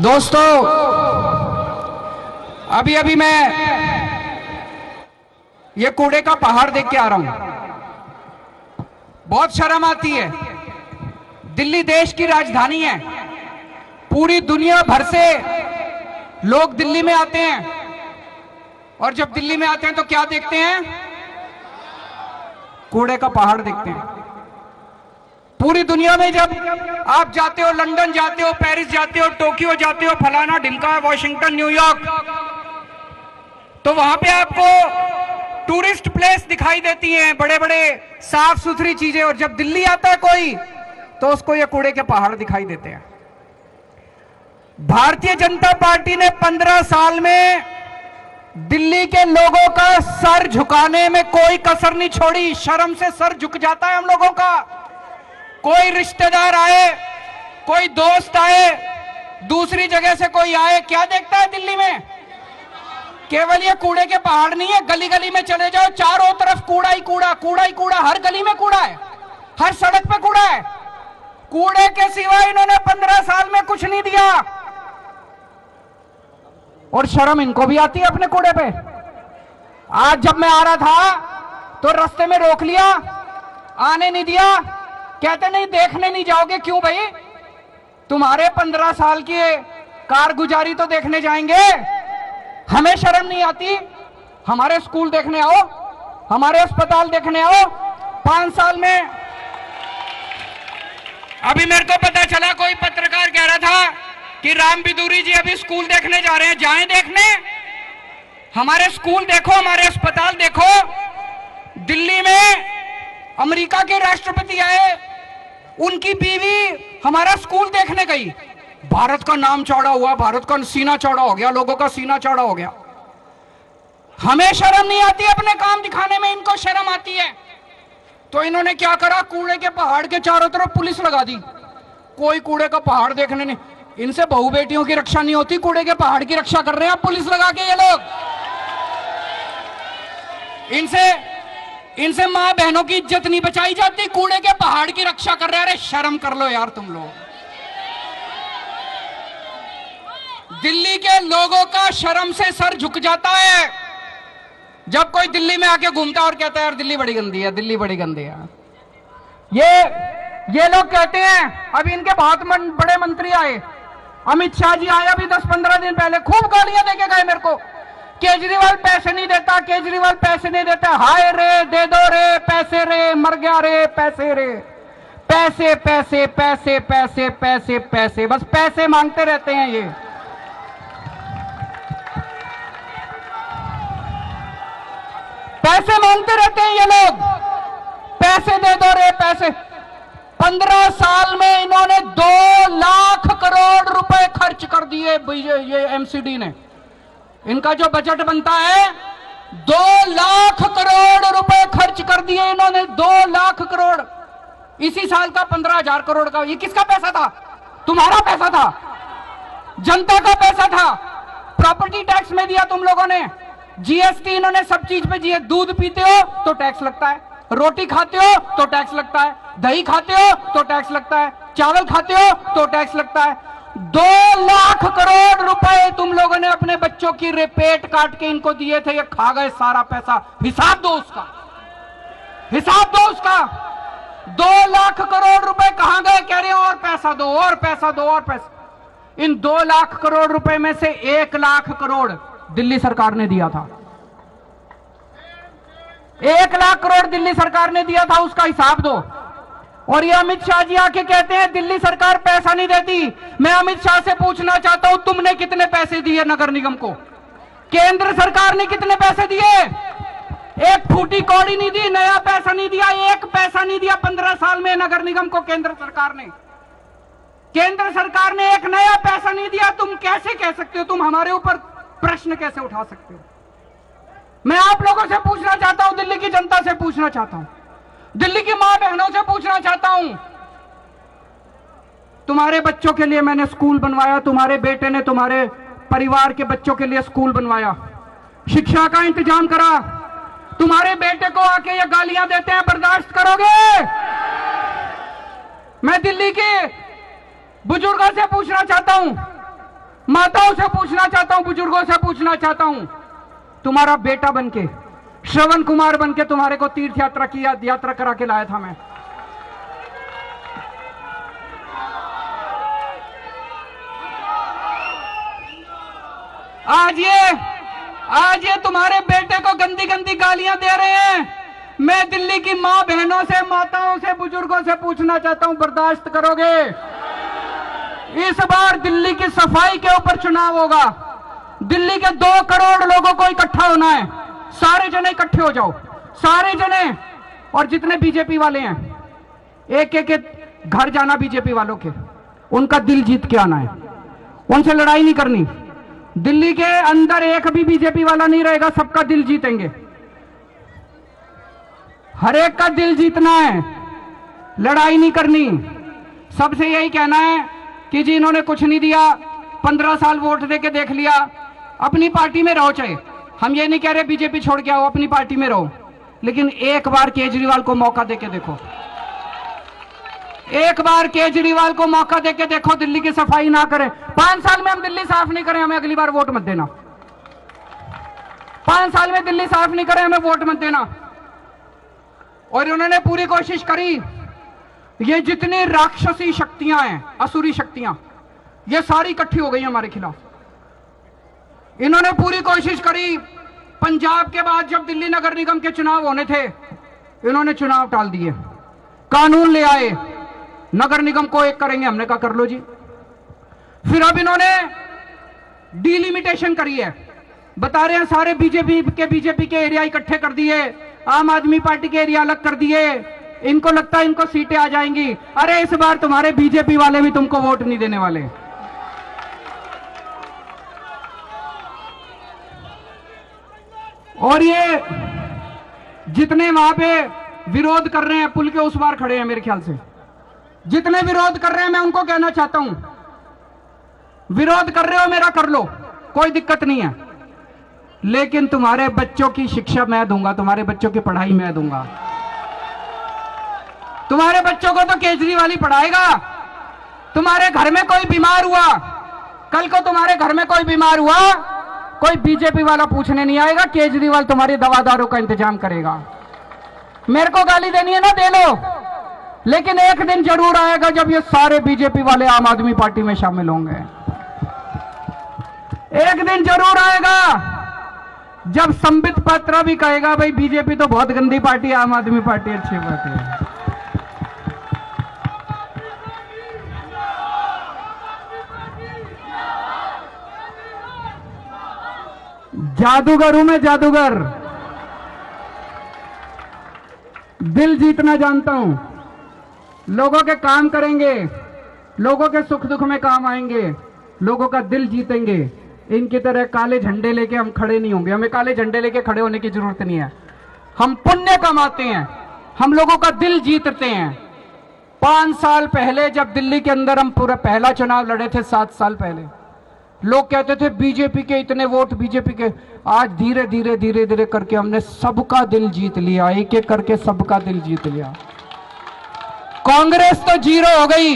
दोस्तों, अभी अभी मैं ये कूड़े का पहाड़ देख के आ रहा हूं। बहुत शर्म आती है। दिल्ली देश की राजधानी है। पूरी दुनिया भर से लोग दिल्ली में आते हैं और जब दिल्ली में आते हैं तो क्या देखते हैं? कूड़े का पहाड़ देखते हैं। पूरी दुनिया में जब आप जाते हो, लंदन जाते हो, पेरिस जाते हो, टोक्यो जाते हो, फलाना ढिमका, वॉशिंगटन, न्यूयॉर्क, तो वहां पे आपको टूरिस्ट प्लेस दिखाई देती हैं, बड़े बड़े साफ सुथरी चीजें। और जब दिल्ली आता है कोई तो उसको ये कूड़े के पहाड़ दिखाई देते हैं। भारतीय जनता पार्टी ने 15 साल में दिल्ली के लोगों का सर झुकाने में कोई कसर नहीं छोड़ी। शर्म से सर झुक जाता है हम लोगों का। कोई रिश्तेदार आए, कोई दोस्त आए, दूसरी जगह से कोई आए, क्या देखता है दिल्ली में? केवल ये कूड़े के पहाड़ नहीं है। गली गली में चले जाओ, चारों तरफ कूड़ा ही कूड़ा, कूड़ा ही कूड़ा। हर गली में कूड़ा है, हर सड़क पे कूड़ा है। कूड़े के सिवा इन्होंने 15 साल में कुछ नहीं दिया। और शर्म इनको भी आती है अपने कूड़े पे। आज जब मैं आ रहा था तो रास्ते में रोक लिया, आने नहीं दिया। कहते नहीं, देखने नहीं जाओगे? क्यों भाई? तुम्हारे 15 साल की कारगुजारी तो देखने जाएंगे। हमें शर्म नहीं आती? हमारे स्कूल देखने आओ, हमारे अस्पताल देखने आओ। 5 साल में अभी मेरे को पता चला, कोई पत्रकार कह रहा था कि राम बिदूरी जी अभी स्कूल देखने जा रहे हैं। जाएं देखने, हमारे स्कूल देखो, हमारे अस्पताल देखो। दिल्ली में अमेरिका के राष्ट्रपति आए, उनकी बीवी हमारा स्कूल देखने गई। भारत का नाम चौड़ा हुआ, भारत का सीना चौड़ा हो गया, लोगों का सीना चौड़ा हो गया। हमें शर्म नहीं आती अपने काम दिखाने में, इनको शर्म आती है। तो इन्होंने क्या करा? कूड़े के पहाड़ के चारों तरफ पुलिस लगा दी। कोई कूड़े का पहाड़ देखने नहीं। इनसे बहू बेटियों की रक्षा नहीं होती, कूड़े के पहाड़ की रक्षा कर रहे हैं पुलिस लगा के ये लोग। इनसे मां बहनों की इज्जत नहीं बचाई जाती, कूड़े के पहाड़ की रक्षा कर रहे हैं। अरे शर्म कर लो यार तुम लोग। दिल्ली के लोगों का शर्म से सर झुक जाता है जब कोई दिल्ली में आके घूमता और कहता है यार दिल्ली बड़ी गंदी है, दिल्ली बड़ी गंदी है। ये लोग कहते हैं। अभी इनके बहुत बड़े मंत्री आए, अमित शाह जी आए अभी 10-15 दिन पहले, खूब गालियां देके गए मेरे को। केजरीवाल पैसे नहीं देता, केजरीवाल पैसे नहीं देता। हाय रे, दे दो रे पैसे रे, मर गया रे पैसे रे। पैसे पैसे पैसे पैसे पैसे पैसे, बस पैसे मांगते रहते हैं ये। पैसे मांगते रहते हैं ये लोग। पैसे दे दो रे पैसे। 15 साल में इन्होंने 2 लाख करोड़ रुपए खर्च कर दिए। ये एमसीडी ने, इनका जो बजट बनता है 2 लाख करोड़ रुपए खर्च कर दिए इन्होंने। 2 लाख करोड़। इसी साल का 15,000 करोड़ का। ये किसका पैसा था? तुम्हारा पैसा था, जनता का पैसा था। प्रॉपर्टी टैक्स में दिया तुम लोगों ने, जीएसटी इन्होंने सब चीज पे दिया। दूध पीते हो तो टैक्स लगता है, रोटी खाते हो तो टैक्स लगता है, दही खाते हो तो टैक्स लगता है, चावल खाते हो तो टैक्स लगता है। 2 लाख करोड़ रुपए तुम लोगों ने अपने बच्चों की पेट काट के इनको दिए थे। ये खा गए सारा पैसा। हिसाब दो उसका, हिसाब दो उसका। 2 लाख करोड़ रुपए कहां गए? कह रहे हो और पैसा दो, और पैसा दो, और पैसा। इन 2 लाख करोड़ रुपए में से 1 लाख करोड़ दिल्ली सरकार ने दिया था। 1 लाख करोड़ दिल्ली सरकार ने दिया था, उसका हिसाब दो। और ये अमित शाह जी आके कहते हैं दिल्ली सरकार पैसा नहीं देती। मैं अमित शाह से पूछना चाहता हूं, तुमने कितने पैसे दिए नगर निगम को? केंद्र सरकार ने कितने पैसे दिए? एक फूटी कौड़ी नहीं दी, नया पैसा नहीं दिया, 1 पैसा नहीं दिया 15 साल में नगर निगम को केंद्र सरकार ने। केंद्र सरकार ने 1 नया पैसा नहीं दिया। तुम कैसे कह सकते हो? तुम हमारे ऊपर प्रश्न कैसे उठा सकते हो? मैं आप लोगों से पूछना चाहता हूं, दिल्ली की जनता से पूछना चाहता हूं, दिल्ली की मां बहनों से पूछना चाहता हूं। तुम्हारे बच्चों के लिए मैंने स्कूल बनवाया, तुम्हारे बेटे ने तुम्हारे परिवार के बच्चों के लिए स्कूल बनवाया, शिक्षा का इंतजाम करा। तुम्हारे बेटे को आके ये गालियां देते हैं, बर्दाश्त करोगे? मैं दिल्ली के बुजुर्गों से पूछना चाहता हूं, माताओं से पूछना चाहता हूं, बुजुर्गों से पूछना चाहता हूं, तुम्हारा बेटा बनके, श्रवण कुमार बनके तुम्हारे को तीर्थ यात्रा की यात्रा करा के लाया था मैं। आज ये तुम्हारे बेटे को गंदी गंदी गालियां दे रहे हैं। मैं दिल्ली की मां बहनों से, माताओं से, बुजुर्गों से पूछना चाहता हूं, बर्दाश्त करोगे? इस बार दिल्ली की सफाई के ऊपर चुनाव होगा। दिल्ली के 2 करोड़ लोगों को इकट्ठा होना है। सारे जने इकट्ठे हो जाओ, सारे जने। और जितने बीजेपी वाले हैं, एक एक घर जाना बीजेपी वालों के, उनका दिल जीत के आना है। उनसे लड़ाई नहीं करनी। दिल्ली के अंदर एक भी बीजेपी वाला नहीं रहेगा, सबका दिल जीतेंगे। हर एक का दिल जीतना है, लड़ाई नहीं करनी। सबसे यही कहना है कि जी इन्होंने कुछ नहीं दिया, 15 साल वोट देके देख लिया, अपनी पार्टी में रहो। चाहे हम ये नहीं कह रहे बीजेपी छोड़ के आओ, अपनी पार्टी में रहो, लेकिन एक बार केजरीवाल को मौका देके देखो। एक बार केजरीवाल को मौका देके देखो, दिल्ली की सफाई ना करें। 5 साल में हम दिल्ली साफ नहीं करें, हमें अगली बार वोट मत देना। 5 साल में दिल्ली साफ नहीं करें, हमें वोट मत देना। और उन्होंने पूरी कोशिश करी, ये जितनी राक्षसी शक्तियां हैं, असुरी शक्तियां, ये सारी इकट्ठी हो गई हमारे खिलाफ। इन्होंने पूरी कोशिश करी। पंजाब के बाद जब दिल्ली नगर निगम के चुनाव होने थे, इन्होंने चुनाव टाल दिए, कानून ले आए, नगर निगम को एक करेंगे। हमने कहा कर लो जी। फिर अब इन्होंने डिलिमिटेशन करी है, बता रहे हैं सारे बीजेपी के एरिया इकट्ठे कर दिए, आम आदमी पार्टी के एरिया अलग कर दिए। इनको लगता है इनको सीटें आ जाएंगी। अरे इस बार तुम्हारे बीजेपी वाले भी तुमको वोट नहीं देने वाले। और ये जितने वहां पे विरोध कर रहे हैं, पुल के उस पार खड़े हैं, मेरे ख्याल से जितने विरोध कर रहे हैं, मैं उनको कहना चाहता हूं, विरोध कर रहे हो मेरा कर लो, कोई दिक्कत नहीं है, लेकिन तुम्हारे बच्चों की शिक्षा मैं दूंगा, तुम्हारे बच्चों की पढ़ाई मैं दूंगा। तुम्हारे बच्चों को तो केजरीवाल ही पढ़ाएगा। तुम्हारे घर में कोई बीमार हुआ, कल को तुम्हारे घर में कोई बीमार हुआ, कोई बीजेपी वाला पूछने नहीं आएगा, केजरीवाल तुम्हारी दवा दारू का इंतजाम करेगा। मेरे को गाली देनी है ना, दे लो, लेकिन एक दिन जरूर आएगा जब ये सारे बीजेपी वाले आम आदमी पार्टी में शामिल होंगे। एक दिन जरूर आएगा जब संबित पात्रा भी कहेगा भाई बीजेपी तो बहुत गंदी पार्टी है, आम आदमी पार्टी अच्छी पार्टी है। जादूगर हूं मैं, जादूगर। दिल जीतना जानता हूं, लोगों के काम करेंगे, लोगों के सुख दुख में काम आएंगे, लोगों का दिल जीतेंगे। इनकी तरह काले झंडे लेके हम खड़े नहीं होंगे, हमें काले झंडे लेके खड़े होने की जरूरत नहीं है। हम पुण्य कमाते हैं, हम लोगों का दिल जीतते हैं। 5 साल पहले जब दिल्ली के अंदर हम पूरा पहला चुनाव लड़े थे, 7 साल पहले, लोग कहते थे बीजेपी के इतने वोट, बीजेपी के। आज धीरे धीरे धीरे धीरे करके हमने सबका दिल जीत लिया, एक एक करके सबका दिल जीत लिया। कांग्रेस तो 0 हो गई,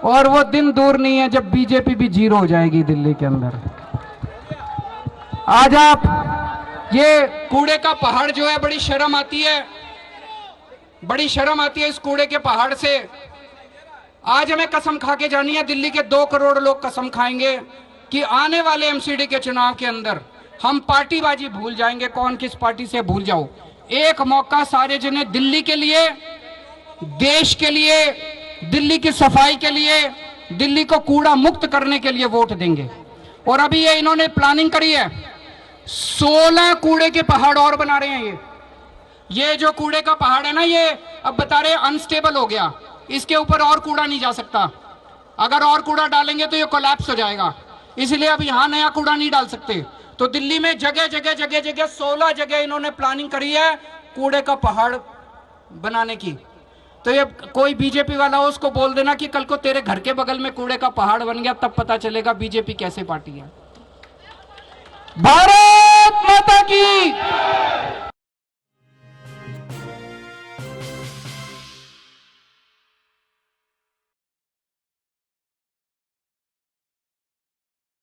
और वो दिन दूर नहीं है जब बीजेपी भी 0 हो जाएगी दिल्ली के अंदर। आज आप ये कूड़े का पहाड़ जो है, बड़ी शर्म आती है, बड़ी शर्म आती है इस कूड़े के पहाड़ से। आज हमें कसम खा के जानी है, दिल्ली के 2 करोड़ लोग कसम खाएंगे कि आने वाले एमसीडी के चुनाव के अंदर हम पार्टीबाजी भूल जाएंगे। कौन किस पार्टी से भूल जाओ, एक मौका सारे जने दिल्ली के लिए, देश के लिए, दिल्ली की सफाई के लिए, दिल्ली को कूड़ा मुक्त करने के लिए वोट देंगे। और अभी ये इन्होंने प्लानिंग करी है, 16 कूड़े के पहाड़ और बना रहे हैं। ये जो कूड़े का पहाड़ है ना, ये अब बता रहे अनस्टेबल हो गया, इसके ऊपर और कूड़ा नहीं जा सकता। अगर और कूड़ा डालेंगे तो ये कोलैप्स हो जाएगा, इसलिए अब यहां नया कूड़ा नहीं डाल सकते। तो दिल्ली में जगह जगह जगह जगह 16 जगह इन्होंने प्लानिंग करी है कूड़े का पहाड़ बनाने की। तो ये कोई बीजेपी वाला हो, उसको बोल देना कि कल को तेरे घर के बगल में कूड़े का पहाड़ बन गया, तब पता चलेगा बीजेपी कैसे पार्टी है। भारत माता की।